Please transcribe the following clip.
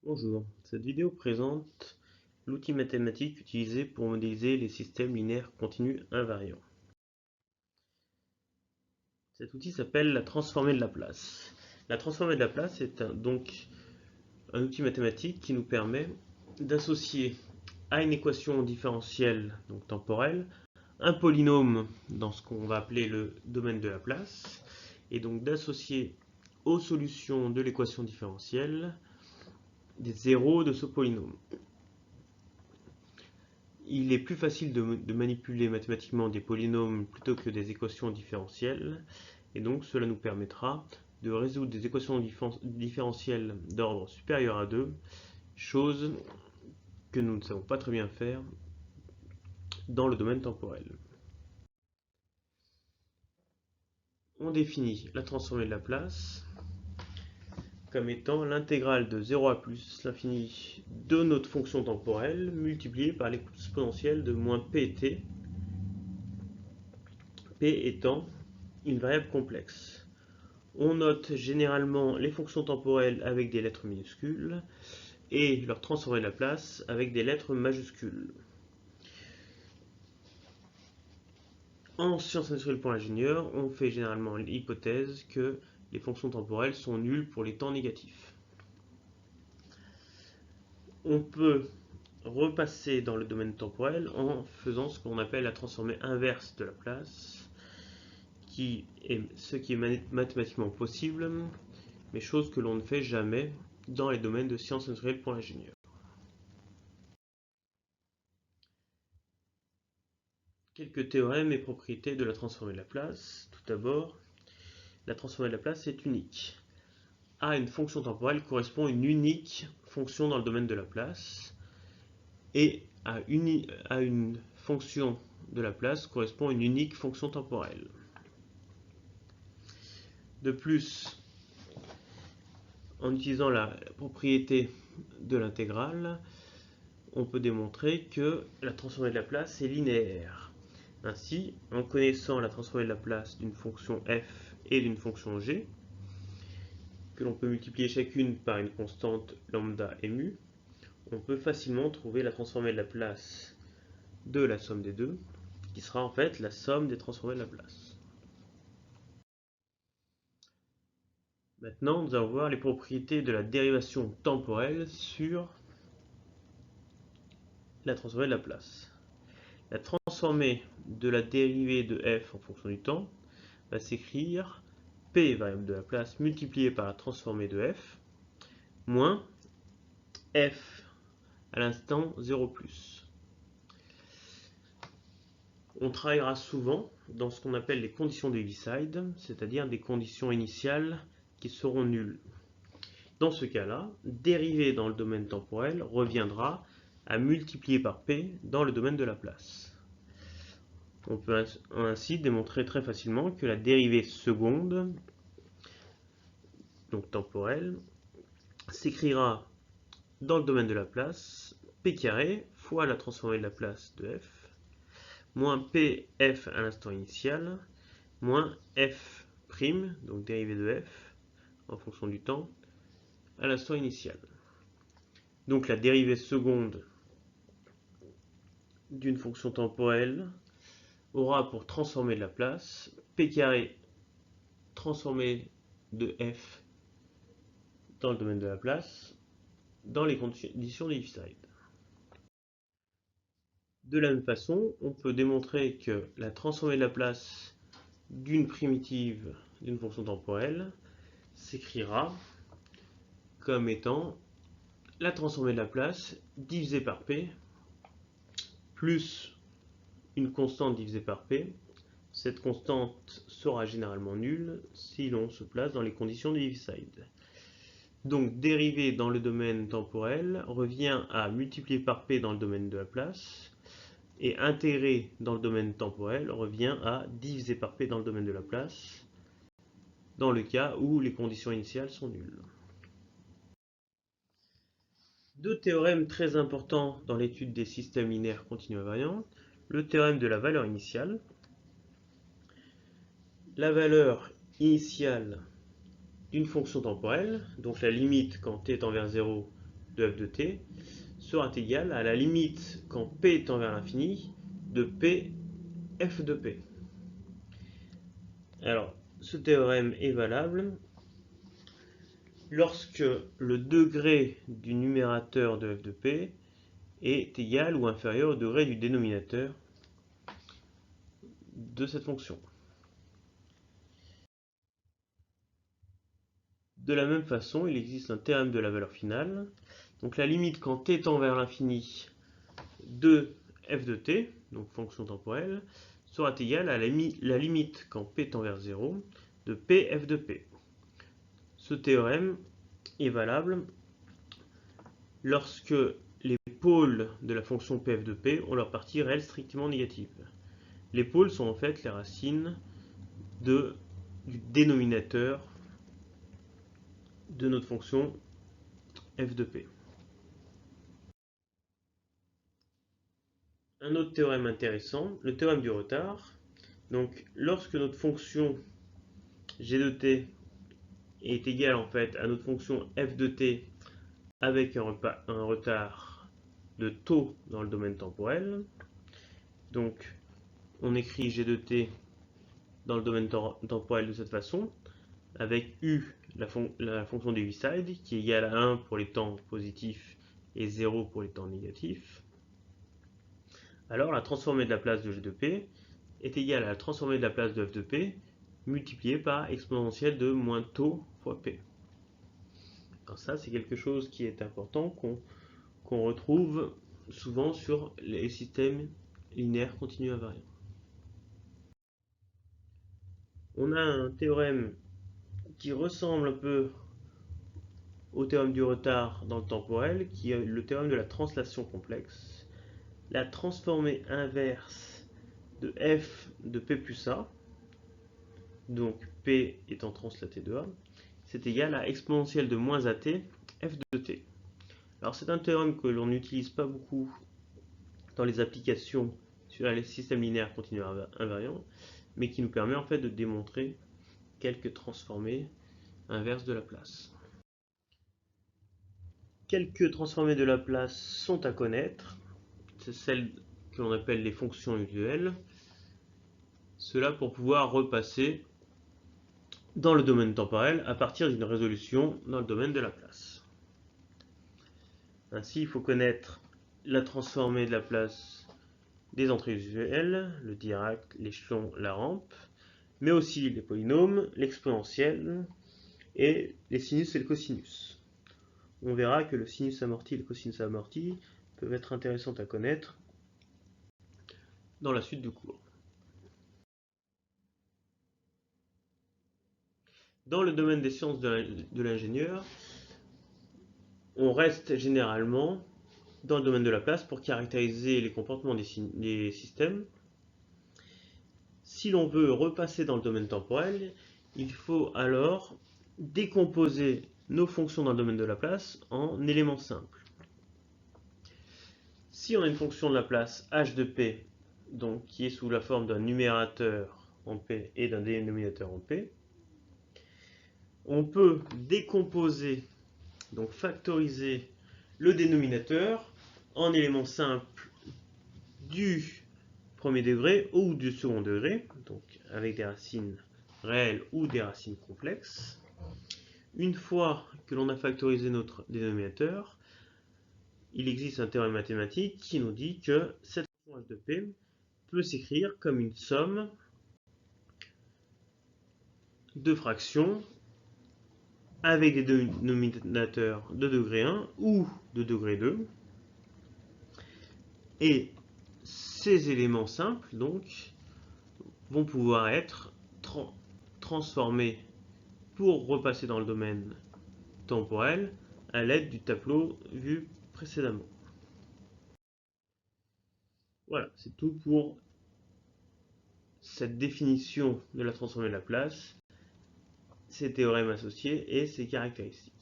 Bonjour, cette vidéo présente l'outil mathématique utilisé pour modéliser les systèmes linéaires continus invariants. Cet outil s'appelle la transformée de Laplace. La transformée de Laplace est donc un outil mathématique qui nous permet d'associer à une équation différentielle, donc temporelle, un polynôme dans ce qu'on va appeler le domaine de Laplace, et donc d'associer aux solutions de l'équation différentielle des zéros de ce polynôme. Il est plus facile de manipuler mathématiquement des polynômes plutôt que des équations différentielles, et donc cela nous permettra de résoudre des équations différentielles d'ordre supérieur à 2, chose que nous ne savons pas très bien faire dans le domaine temporel. On définit la transformée de Laplace comme étant l'intégrale de 0 à plus l'infini de notre fonction temporelle multipliée par l'exponentielle de moins pt, p étant une variable complexe. On note généralement les fonctions temporelles avec des lettres minuscules et leur transformée de Laplace avec des lettres majuscules. En sciences naturelles pour l'ingénieur, on fait généralement l'hypothèse que les fonctions temporelles sont nulles pour les temps négatifs. On peut repasser dans le domaine temporel en faisant ce qu'on appelle la transformée inverse de Laplace, ce qui est mathématiquement possible, mais chose que l'on ne fait jamais dans les domaines de sciences naturelles pour l'ingénieur. Quelques théorèmes et propriétés de la transformée de Laplace. Tout d'abord, la transformée de Laplace est unique. À une fonction temporelle correspond une unique fonction dans le domaine de Laplace, et à une fonction de Laplace correspond une unique fonction temporelle. De plus, en utilisant la propriété de l'intégrale, on peut démontrer que la transformée de Laplace est linéaire. Ainsi, en connaissant la transformée de Laplace d'une fonction f et d'une fonction g, que l'on peut multiplier chacune par une constante lambda et mu, on peut facilement trouver la transformée de Laplace de la somme des deux, qui sera en fait la somme des transformées de Laplace. Maintenant, nous allons voir les propriétés de la dérivation temporelle sur la transformée de Laplace. La transformée de la dérivée de f en fonction du temps va s'écrire p, variable de Laplace, multiplié par la transformée de f, moins f à l'instant 0+. On travaillera souvent dans ce qu'on appelle les conditions de Heaviside, c'est-à-dire des conditions initiales qui seront nulles. Dans ce cas-là, dériver dans le domaine temporel reviendra à multiplier par p dans le domaine de Laplace. On peut ainsi démontrer très facilement que la dérivée seconde, donc temporelle, s'écrira dans le domaine de Laplace p carré fois la transformée de Laplace de f, moins pf à l'instant initial, moins f', donc dérivée de f en fonction du temps, à l'instant initial. Donc la dérivée seconde d'une fonction temporelle aura pour transformée de Laplace p carré transformée de f dans le domaine de Laplace dans les conditions de Heaviside. De la même façon, on peut démontrer que la transformée de Laplace d'une primitive d'une fonction temporelle s'écrira comme étant la transformée de Laplace divisée par p plus une constante divisée par p. Cette constante sera généralement nulle si l'on se place dans les conditions de Heaviside. Donc dériver dans le domaine temporel revient à multiplier par p dans le domaine de Laplace, et intégrer dans le domaine temporel revient à diviser par p dans le domaine de Laplace, dans le cas où les conditions initiales sont nulles. Deux théorèmes très importants dans l'étude des systèmes linéaires continus invariants. Le théorème de la valeur initiale. La valeur initiale d'une fonction temporelle, donc la limite quand t tend vers 0 de f de t sera égal à la limite quand p tend vers l'infini de p f de p. Alors, ce théorème est valable lorsque le degré du numérateur de f de p est égal ou inférieur au degré du dénominateur de cette fonction. De la même façon, il existe un théorème de la valeur finale. Donc la limite quand t tend vers l'infini de f de t, donc fonction temporelle, sera égale à la limite quand p tend vers 0 de p f de p. Ce théorème est valable lorsque les pôles de la fonction pf de p ont leur partie réelle strictement négative. Les pôles sont en fait les racines du dénominateur de notre fonction f de p. Un autre théorème intéressant, le théorème du retard. Donc, lorsque notre fonction g de t est égale en fait à notre fonction f de t avec un retard de taux dans le domaine temporel, donc on écrit g de t dans le domaine temporel de cette façon, avec u, la fonction de Heaviside, qui est égale à 1 pour les temps positifs et 0 pour les temps négatifs. Alors la transformée de la place de g de p est égale à la transformée de la place de f de p multipliée par exponentielle de moins taux fois p. Alors ça, c'est quelque chose qui est important, qu'on retrouve souvent sur les systèmes linéaires continus invariants. On a un théorème qui ressemble un peu au théorème du retard dans le temporel, qui est le théorème de la translation complexe. La transformée inverse de f de p plus a, donc p étant translaté de a, c'est égal à exponentielle de moins at f de t. Alors c'est un théorème que l'on n'utilise pas beaucoup dans les applications sur les systèmes linéaires continus invariants, mais qui nous permet en fait de démontrer quelques transformées inverses de Laplace. Quelques transformées de Laplace sont à connaître, c'est celles que l'on appelle les fonctions usuelles. Cela pour pouvoir repasser dans le domaine temporel à partir d'une résolution dans le domaine de Laplace. Ainsi, il faut connaître la transformée de Laplace des entrées usuelles, le Dirac, l'échelon, la rampe, mais aussi les polynômes, l'exponentielle et les sinus et le cosinus. On verra que le sinus amorti et le cosinus amorti peuvent être intéressants à connaître dans la suite du cours. Dans le domaine des sciences de l'ingénieur, on reste généralement dans le domaine de Laplace pour caractériser les comportements des systèmes. Si l'on veut repasser dans le domaine temporel, il faut alors décomposer nos fonctions dans le domaine de Laplace en éléments simples. Si on a une fonction de Laplace h de p, donc qui est sous la forme d'un numérateur en p et d'un dénominateur en p, on peut décomposer, donc factoriser le dénominateur en éléments simples du premier degré ou du second degré, donc avec des racines réelles ou des racines complexes. Une fois que l'on a factorisé notre dénominateur, il existe un théorème mathématique qui nous dit que cette fonction h de p peut s'écrire comme une somme de fractions avec des dénominateurs de degré 1 ou de degré 2. Et ces éléments simples, donc, vont pouvoir être transformés pour repasser dans le domaine temporel à l'aide du tableau vu précédemment. Voilà, c'est tout pour cette définition de la transformée de Laplace, ses théorèmes associés et ses caractéristiques.